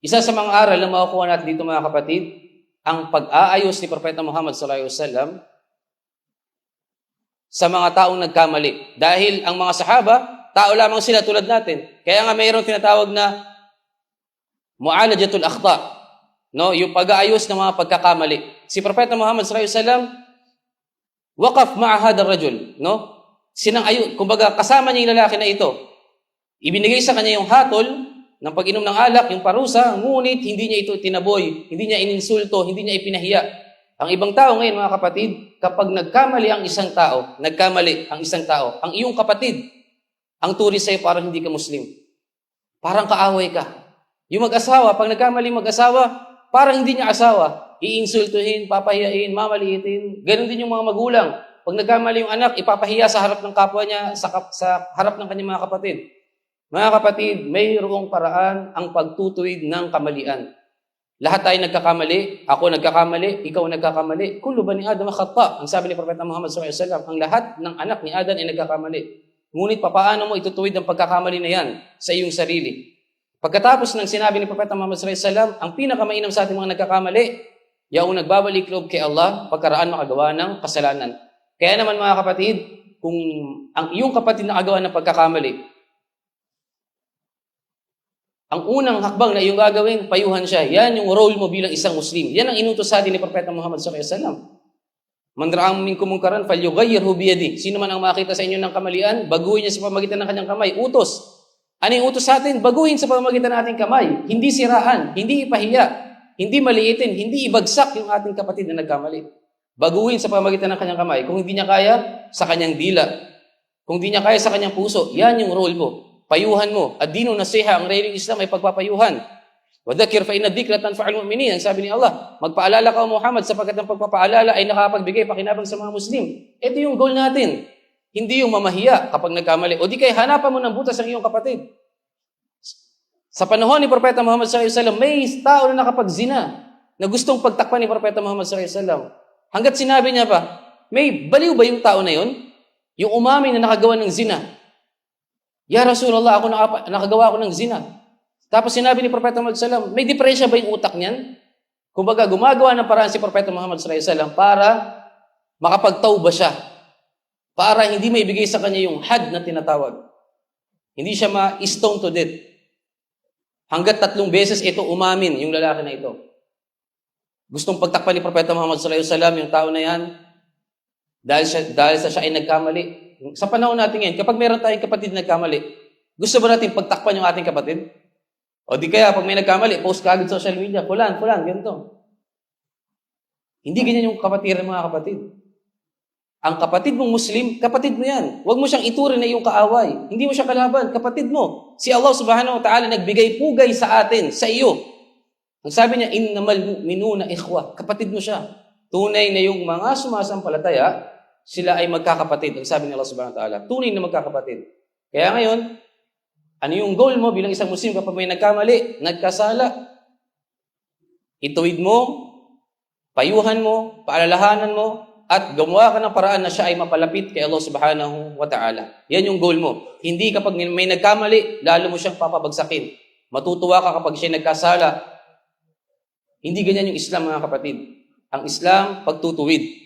Isa sa mga aral na makukuha natin dito mga kapatid, ang pag-aayos ni Propeta Muhammad sallallahu alaihi wasallam sa mga taong nagkamali. Dahil ang mga sahaba, tao lamang sila tulad natin. Kaya nga mayroong tinatawag na mu'alajatul akhta, no? Yung pag-aayos ng mga pagkakamali. Si Propeta Muhammad sallallahu alaihi wasallam waqaf ma'a hadha ar-rajul, no? Kumbaga kasama niya yung lalaki na ito. Ibinigay sa kanya yung hatol ng pag-inom ng alak, yung parusa, ngunit hindi niya ito tinaboy, hindi niya ininsulto, hindi niya ipinahiya. Ang ibang tao ngayon, mga kapatid, kapag nagkamali ang isang tao, ang iyong kapatid, ang turi sa'yo parang hindi ka Muslim. Parang kaaway ka. Yung mag-asawa, pag nagkamali mag-asawa, parang hindi niya asawa. Iinsultuhin, papahiyain, mamaliitin. Ganon din yung mga magulang. Pag nagkamali yung anak, ipapahiya sa harap ng kapwa niya, sa harap ng kanyang mga kapatid. Mga kapatid, mayroong paraan ang pagtutuwid ng kamalian. Lahat tayo nagkakamali, ako nagkakamali, ikaw nagkakamali. Kullu bani Adam khata'. Ang sabi ni Propeta Muhammad sallallahu alaihi wasallam, ang lahat ng anak ni Adan ay nagkakamali. Ngunit papaano mo itutuwid ang pagkakamali na yan sa iyong sarili? Pagkatapos ng sinabi ni Propeta Muhammad sallallahu alaihi wasallam, ang pinakamainam sa ating mga nagkakamali, yaong nagbabalik loob kay Allah pagkaraan makagawa ng kasalanan. Kaya naman mga kapatid, kung ang iyong kapatid nakagawa ng pagkakamali, ang unang hakbang na iyong gagawin, payuhan siya. Yan yung role mo bilang isang Muslim. Yan ang inutos sa atin ni Propeta Muhammad sallallahu alaihi wasallam. Man ra'ang minkum munkaran falyughayyirhu biyadihi. Sino man ang makita sa inyo ng kamalian, baguhin niya sa pamamagitan ng kanyang kamay. Utos. Ano yung utos sa atin? Baguhin sa pamamagitan ng ating kamay. Hindi siraan, hindi ipahiya, hindi maliitin, hindi ibagsak yung ating kapatid na nagkamali. Baguhin sa pamamagitan ng kanyang kamay. Kung hindi niya kaya, sa kanyang dila. Kung hindi niya kaya, sa kanyang puso. Yan yung role mo. Payuhan mo. Ad-dinu nasiha, ang railing Islam ay pagpapayuhan. Wadhakir fa inna dhikra tanfa'ul mu'minin. Ang sabi ni Allah, magpaalala ka o Muhammad sapagkat ang pagpapaalala ay nakapagbigay pakinabang sa mga Muslim. Ito yung goal natin. Hindi yung mamahiya kapag nagkamali. O di kaya hanapan mo ng butas ang iyong kapatid. Sa panahon ni Propeta Muhammad sallallahu alaihi wasallam, may tao na nakapagzina na gustong pagtakpan ni Propeta Muhammad sallallahu alaihi wasallam. Hanggat sinabi niya pa, may baliw ba yung tao na yon? Yung umamin na nakagawa ng zina. Ya Rasulullah, ako nakagawa ako ng zina. Tapos sinabi ni Propeta Muhammad sallallahu alaihi wasallam, may depresya ba yung utak niyan? Kumbaga, gumagawa ng paraan si Propeta Muhammad sallallahu alaihi wasallam para makapagtauba siya. Para hindi maibigay sa kanya yung had na tinatawag. Hindi siya ma-stone to death. Hanggat 3 beses ito umamin, yung lalaki na ito. Gustong pagtakpan ni Propeta Muhammad sallallahu alaihi wasallam yung tao na yan, dahil sa siya ay nagkamali. Sa panahon natin ngayon, kapag meron tayong kapatid na nagkamali, gusto ba natin pagtakpan yung ating kapatid? O di kaya, pag may nagkamali, post ka agad sa social media, fulan, ganito. Hindi ganyan yung kapatiran mga kapatid. Ang kapatid mong Muslim, kapatid mo yan. Huwag mo siyang ituring na iyong kaaway. Hindi mo siya kalaban, kapatid mo. Si Allah subhanahu wa ta'ala nagbigay pugay sa atin, sa iyo. Ang sabi niya, innamal mu'minuna ikhwa. Kapatid mo siya. Tunay na yung mga sumasampalataya, sila ay magkakapatid. Ang sabi ni Allah subhanahu wa ta'ala, tunay na magkakapatid. Kaya ngayon, ano yung goal mo bilang isang Muslim kapag may nagkamali, nagkasala? Ituwid mo, payuhan mo, paalalahanan mo, at gumawa ka ng paraan na siya ay mapalapit kay Allah subhanahu wa ta'ala. Yan yung goal mo. Hindi kapag may nagkamali, lalo mo siyang papabagsakin. Matutuwa ka kapag siya nagkasala. Hindi ganyan yung Islam mga kapatid. Ang Islam, pagtutuwid.